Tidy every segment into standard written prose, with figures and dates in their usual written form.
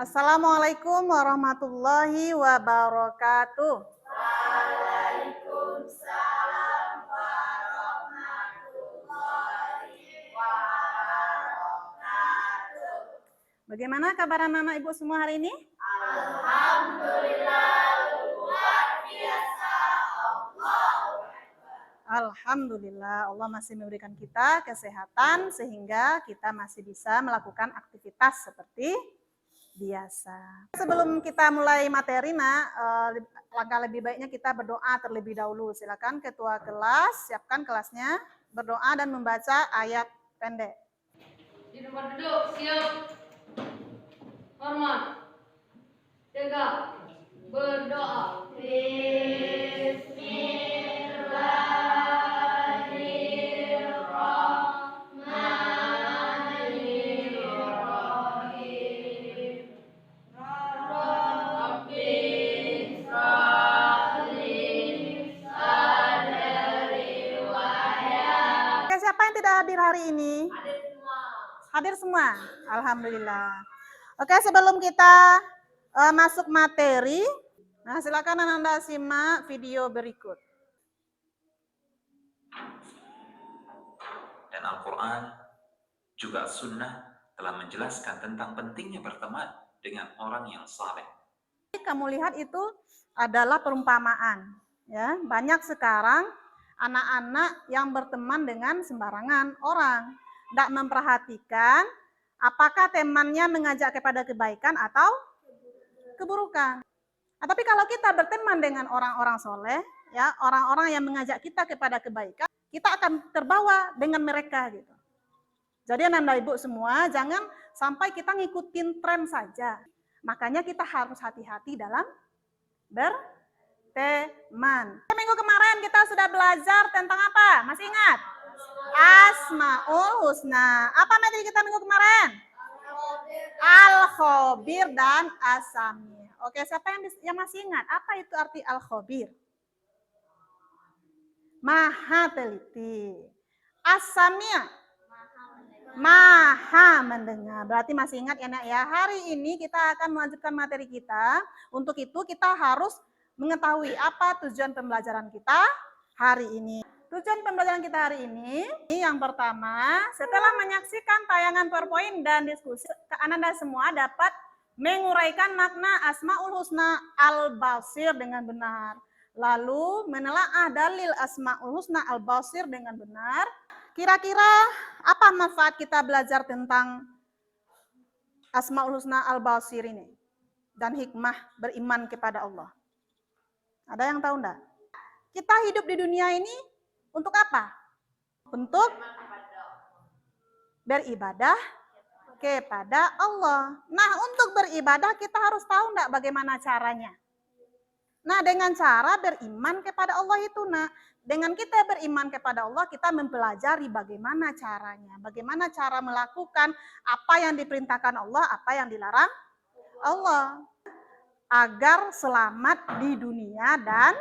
Assalamualaikum warahmatullahi wabarakatuh. Bagaimana kabar anak-anak ibu semua hari ini? Alhamdulillah, Allah masih memberikan kita kesehatan sehingga kita masih bisa melakukan aktivitas seperti biasa. Sebelum kita mulai materi, langkah lebih baiknya kita berdoa terlebih dahulu. Silakan ketua kelas, siapkan kelasnya, berdoa dan membaca ayat pendek. Di tempat duduk, siap. Hormat. Tegak. Berdoa. Oke, siapa yang tidak hadir hari ini? Hadir semua. Alhamdulillah. Oke, sebelum kita masuk materi, silakan Anda simak video berikut. Dan Al-Quran juga Sunnah telah menjelaskan tentang pentingnya berteman dengan orang yang saleh. Kamu lihat itu adalah perumpamaan. Ya, banyak sekarang anak-anak yang berteman dengan sembarangan orang, tidak memperhatikan apakah temannya mengajak kepada kebaikan atau keburukan. Tapi kalau kita berteman dengan orang-orang soleh, ya orang-orang yang mengajak kita kepada kebaikan, kita akan terbawa dengan mereka gitu. Jadi anak ibu semua, jangan sampai kita ngikutin tren saja. Makanya kita harus hati-hati dalam berteman. Minggu kemarin kita sudah belajar tentang apa? Masih ingat? Asmaul Husna. Apa materi kita minggu kemarin? Al-Khobir dan As-Sami. Oke, siapa yang masih ingat? Apa itu arti Al-Khobir? Maha teliti. As-Sami' Maha mendengar. Berarti masih ingat ya nak ya. Hari ini kita akan melanjutkan materi kita. Untuk itu kita harus mengetahui apa tujuan pembelajaran kita hari ini. Tujuan pembelajaran kita hari ini, yang pertama, setelah menyaksikan tayangan PowerPoint dan diskusi, Anda semua dapat menguraikan makna Asmaul Husna Al-Basir dengan benar. Lalu menelaah dalil Asmaul Husna Al-Basir dengan benar. Kira-kira apa manfaat kita belajar tentang Asmaul Husna Al-Basir ini? Dan hikmah beriman kepada Allah. Ada yang tahu enggak? Kita hidup di dunia ini untuk apa? Untuk beribadah kepada Allah. Nah, untuk beribadah kita harus tahu enggak bagaimana caranya? Nah, dengan cara beriman kepada Allah itu, dengan kita beriman kepada Allah, kita mempelajari bagaimana caranya, bagaimana cara melakukan apa yang diperintahkan Allah, apa yang dilarang Allah, agar selamat di dunia dan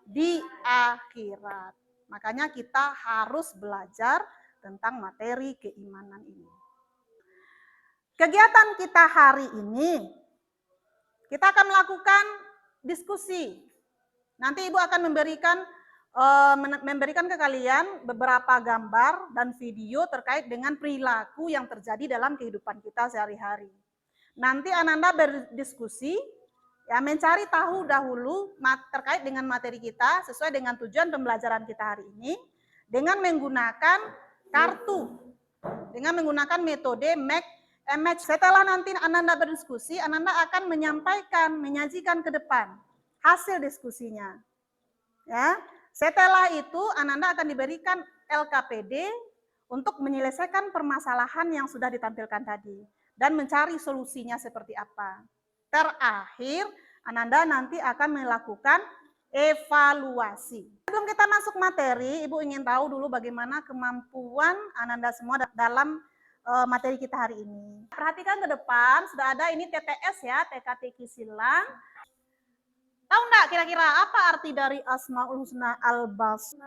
di akhirat. Makanya kita harus belajar tentang materi keimanan ini. Kegiatan kita hari ini, kita akan melakukan diskusi. Nanti Ibu akan memberikan ke kalian beberapa gambar dan video terkait dengan perilaku yang terjadi dalam kehidupan kita sehari-hari. Nanti Ananda berdiskusi, ya mencari tahu dahulu terkait dengan materi kita sesuai dengan tujuan pembelajaran kita hari ini dengan menggunakan kartu, dengan menggunakan metode make a match. Setelah nanti Ananda berdiskusi, Ananda akan menyajikan ke depan hasil diskusinya. Ya, setelah itu Ananda akan diberikan LKPD untuk menyelesaikan permasalahan yang sudah ditampilkan tadi dan mencari solusinya seperti apa. Terakhir, Ananda nanti akan melakukan evaluasi. Sebelum kita masuk materi, Ibu ingin tahu dulu bagaimana kemampuan Ananda semua dalam materi kita hari ini. Perhatikan ke depan, sudah ada ini TTS ya, TKTK Silang. Tahu enggak kira-kira apa arti dari Asmaul Husna Al-Basir?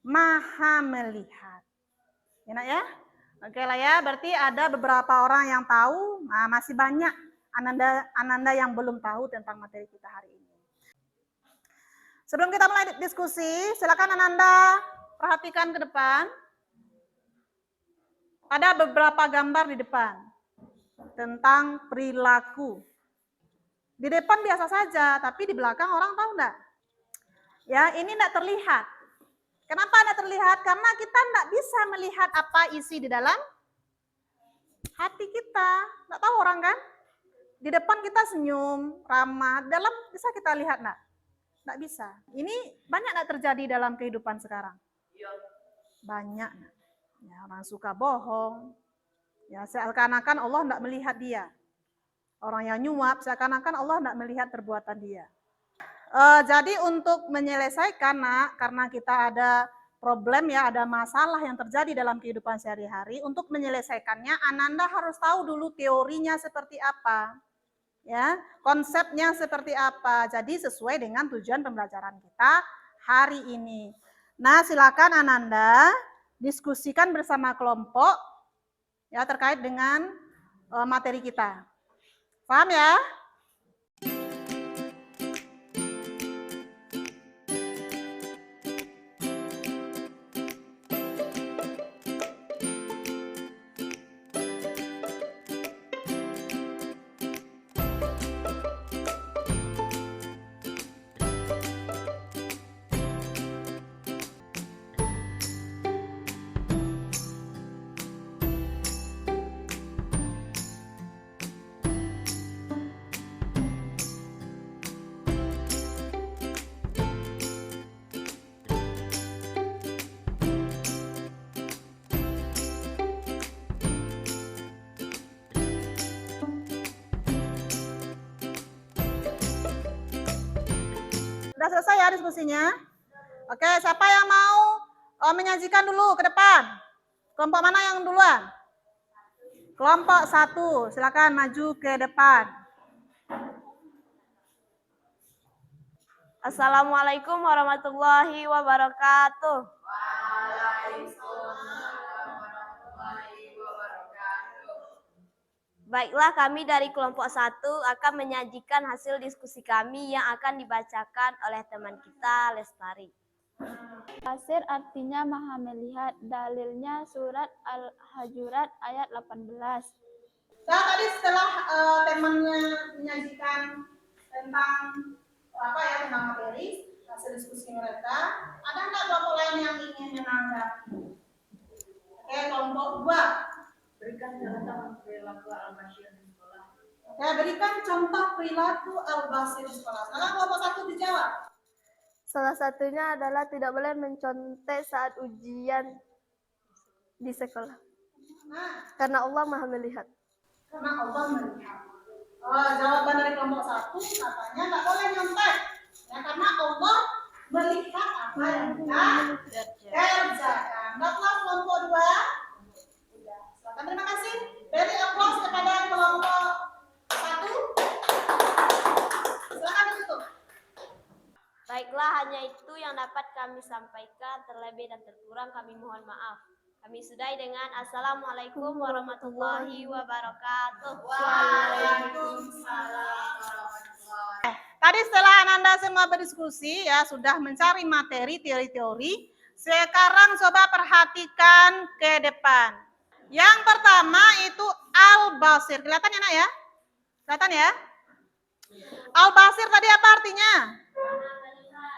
Maha melihat. Enak ya? Oke lah ya, berarti ada beberapa orang yang tahu, masih banyak Ananda yang belum tahu tentang materi kita hari ini. Sebelum kita mulai diskusi, silakan Ananda perhatikan ke depan. Ada beberapa gambar di depan tentang perilaku. Di depan biasa saja, tapi di belakang orang tahu enggak? Ya, ini enggak terlihat. Kenapa enggak terlihat? Karena kita enggak bisa melihat apa isi di dalam hati kita. Enggak tahu orang kan? Di depan kita senyum, ramah, dalam bisa kita lihat enggak? Enggak bisa. Ini banyak enggak terjadi dalam kehidupan sekarang? Banyak. Ya, orang suka bohong. Ya, seakan-akan Allah enggak melihat dia. Orang yang nyuap, seakan-akan Allah enggak melihat perbuatan dia. Jadi untuk menyelesaikan, karena kita ada problem ya, ada masalah yang terjadi dalam kehidupan sehari-hari, untuk menyelesaikannya, Ananda harus tahu dulu teorinya seperti apa. Ya, konsepnya seperti apa. Jadi sesuai dengan tujuan pembelajaran kita hari ini. Nah, silakan Ananda diskusikan bersama kelompok ya terkait dengan materi kita. Paham ya? Sudah selesai ya diskusinya? Oke, siapa yang mau menyajikan dulu ke depan? Kelompok mana yang duluan? Kelompok 1, silakan maju ke depan. Assalamualaikum warahmatullahi wabarakatuh. Baiklah, kami dari kelompok 1 akan menyajikan hasil diskusi kami yang akan dibacakan oleh teman kita, Lestari. Basir artinya maha melihat. Dalilnya surat Al-Hujurat ayat 18. Nah, tadi setelah temannya menyajikan tentang tentang materi, hasil diskusi mereka, ada nggak kelompok lain yang ingin menanggapi? Oke, kelompok 2. Berikan contoh perilaku al-basir di sekolah. Ya, berikan contoh perilaku al-basir di sekolah. Sekarang kelompok 1 dijawab. Salah satunya adalah tidak boleh mencontek saat ujian di sekolah. Nah, Karena Allah maha melihat. karena Allah melihat. Jawaban dari kelompok 1 katanya nggak boleh nyontek. Ya, karena Allah melihat apa yang kita kerjakan. Baiklah kelompok 2. Terima kasih. Beri aplaus kepada kelompok 1. Silakan ditutup. Baiklah, hanya itu yang dapat kami sampaikan. Terlebih dan terkurang kami mohon maaf. Kami sudahi dengan Assalamualaikum warahmatullahi wabarakatuh. Waalaikumsalam. Tadi setelah Ananda semua berdiskusi ya, sudah mencari materi, teori-teori. Sekarang coba perhatikan ke depan. Yang pertama itu al-basir. Kelihatan ya, Nak ya? Kelihatan ya? Al-basir tadi apa artinya?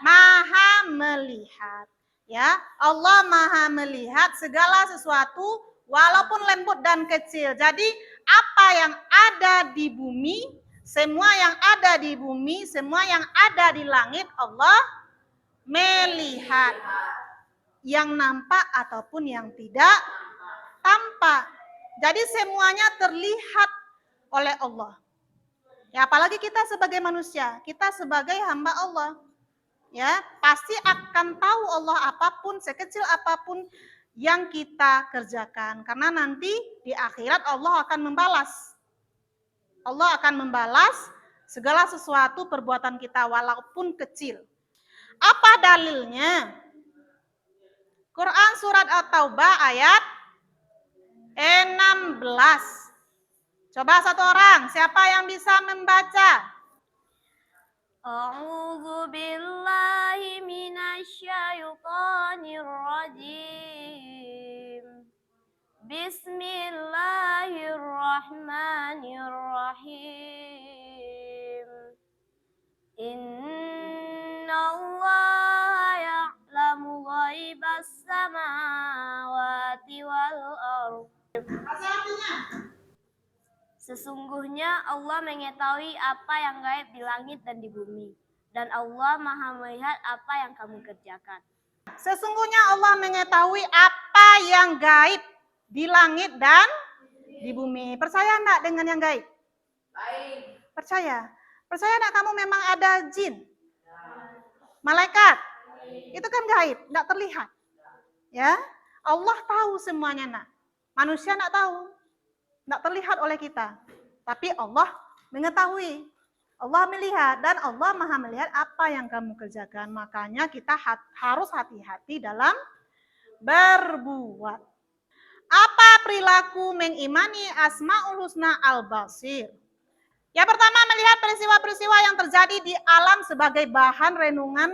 Maha melihat. Ya, Allah maha melihat segala sesuatu walaupun lembut dan kecil. Jadi apa yang ada di bumi, semua yang ada di bumi, semua yang ada di langit Allah melihat. Yang nampak ataupun yang tidak tampak. Jadi semuanya terlihat oleh Allah. Ya, apalagi kita sebagai manusia, kita sebagai hamba Allah. Ya, pasti akan tahu Allah apapun, sekecil apapun yang kita kerjakan. Karena nanti di akhirat Allah akan membalas. Allah akan membalas segala sesuatu perbuatan kita walaupun kecil. Apa dalilnya? Quran surat At-Taubah ayat 16. Coba satu orang, siapa yang bisa membaca? A'udzu billahi minasyaitonir rajim. Bismillahirrahmanirrahim. Innallaha ya'lamu ghaibas samawati wal ardh. Apa artinya? Sesungguhnya Allah mengetahui apa yang gaib di langit dan di bumi. Dan Allah Maha melihat apa yang kamu kerjakan. Sesungguhnya Allah mengetahui apa yang gaib di langit dan di bumi. Percaya enggak dengan yang gaib? Baik. Percaya. Percaya enggak kamu memang ada jin? Malaikat? Itu kan gaib, enggak terlihat. Ya, Allah tahu semuanya, nak. Manusia enggak tahu. Enggak terlihat oleh kita. Tapi Allah mengetahui. Allah melihat dan Allah Maha melihat apa yang kamu kerjakan. Makanya kita harus hati-hati dalam berbuat. Apa perilaku mengimani Asmaul Husna Al-Basir? Yang pertama, melihat peristiwa-peristiwa yang terjadi di alam sebagai bahan renungan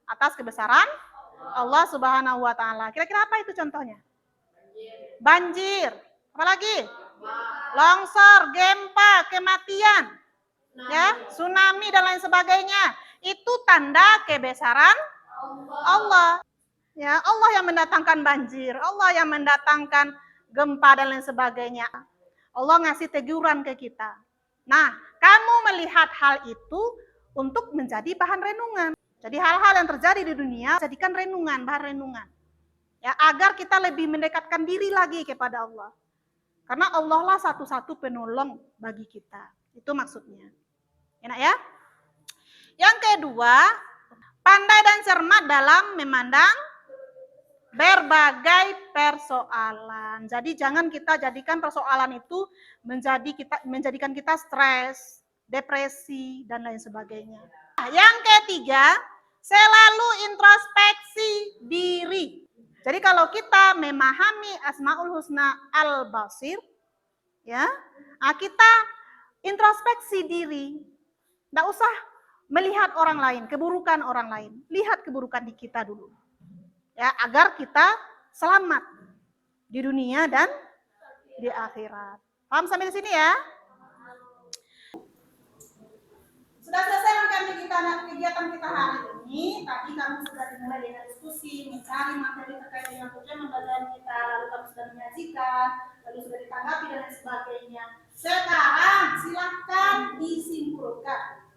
atas kebesaran Allah Subhanahu wa taala. Kira-kira apa itu contohnya? Banjir. Apalagi? Longsor, gempa, kematian. Ya, tsunami dan lain sebagainya. Itu tanda kebesaran Allah. Ya, Allah yang mendatangkan banjir, Allah yang mendatangkan gempa dan lain sebagainya. Allah ngasih teguran ke kita. Nah, kamu melihat hal itu untuk menjadi bahan renungan. Jadi hal-hal yang terjadi di dunia jadikan renungan, bahan renungan. Ya, agar kita lebih mendekatkan diri lagi kepada Allah. Karena Allah lah satu-satu penolong bagi kita. Itu maksudnya. Enak ya? Yang kedua, pandai dan cermat dalam memandang berbagai persoalan. Jadi jangan kita jadikan persoalan itu menjadikan kita stres, depresi, dan lain sebagainya. Yang ketiga, selalu introspeksi diri. Jadi kalau kita memahami Asmaul Husna Al-Basir, ya, kita introspeksi diri. Nggak usah melihat orang lain, keburukan orang lain. Lihat keburukan di kita dulu. Ya, agar kita selamat di dunia dan di akhirat. Paham sampai di sini ya? Sudah selesai kegiatan kita hari ini. Tadi kamu sudah dimulai dengan diskusi, mencari materi terkait dengan tujuan pembelajaran kita, lalu kamu sudah menyajikan, lalu sudah ditanggapi dan lain sebagainya. Sekarang silakan disimpulkan.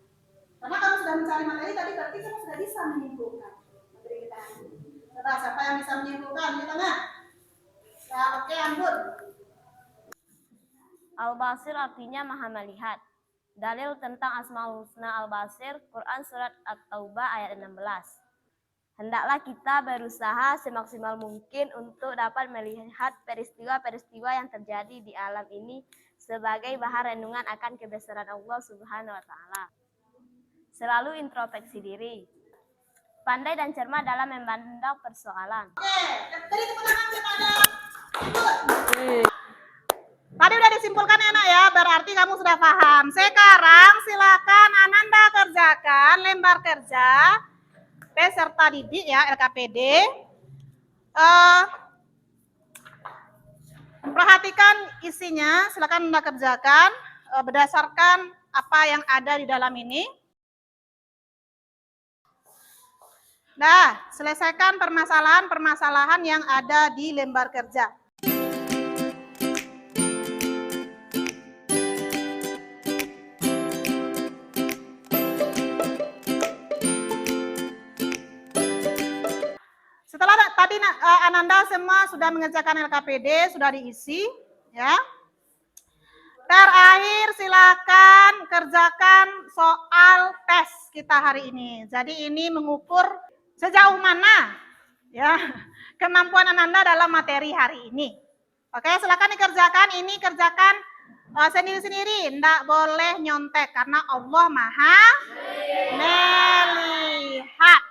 Karena kamu sudah mencari materi tadi, berarti kamu sudah bisa menyimpulkan materi kita hari ini. Coba siapa yang bisa menyimpulkan di tengah? Ya, oke, Ambut. Al-Basir artinya maha melihat. Dalil tentang Asmaul Husna Al-Basir, Quran Surat At-Taubah ayat 16. Hendaklah kita berusaha semaksimal mungkin untuk dapat melihat peristiwa-peristiwa yang terjadi di alam ini sebagai bahan renungan akan kebesaran Allah Subhanahu wa taala. Selalu introspeksi diri. Pandai dan cermat dalam memandang persoalan. Oke, dari teman-teman kepada Ambut. Tadi udah disimpulkan enak ya, berarti kamu sudah paham. Sekarang silakan Ananda kerjakan lembar kerja peserta didik ya, LKPD. Perhatikan isinya, silakan Anda kerjakan berdasarkan apa yang ada di dalam ini. Nah, selesaikan permasalahan-permasalahan yang ada di lembar kerja. Setelah tadi Ananda semua sudah mengerjakan LKPD, sudah diisi, ya. Terakhir silakan kerjakan soal tes kita hari ini. Jadi ini mengukur sejauh mana ya kemampuan Ananda dalam materi hari ini. Oke, silakan dikerjakan. Ini kerjakan sendiri-sendiri, enggak boleh nyontek karena Allah Maha melihat.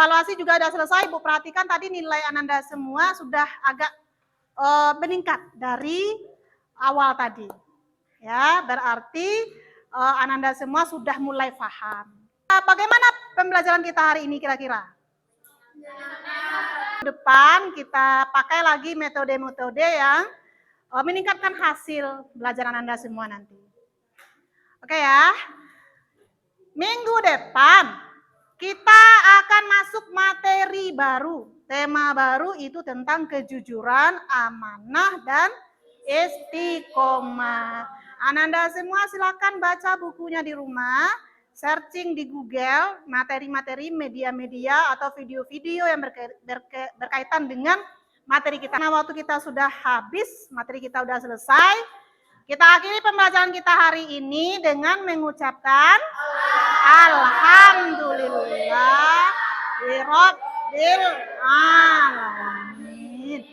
Evaluasi juga sudah selesai, Bu. Perhatikan tadi nilai Ananda semua sudah agak meningkat dari awal tadi. Ya, berarti Ananda semua sudah mulai paham. Bagaimana pembelajaran kita hari ini kira-kira? Depan kita pakai lagi metode-metode yang meningkatkan hasil belajar Ananda semua nanti. Oke ya. Minggu depan kita akan masuk materi baru. Tema baru itu tentang kejujuran, amanah, dan istiqomah. Ananda semua silakan baca bukunya di rumah, searching di Google materi-materi media-media atau video-video yang berkaitan dengan materi kita. Nah, waktu kita sudah habis, materi kita sudah selesai. Kita akhiri pembelajaran kita hari ini dengan mengucapkan Alhamdulillah Rabbil Alamin.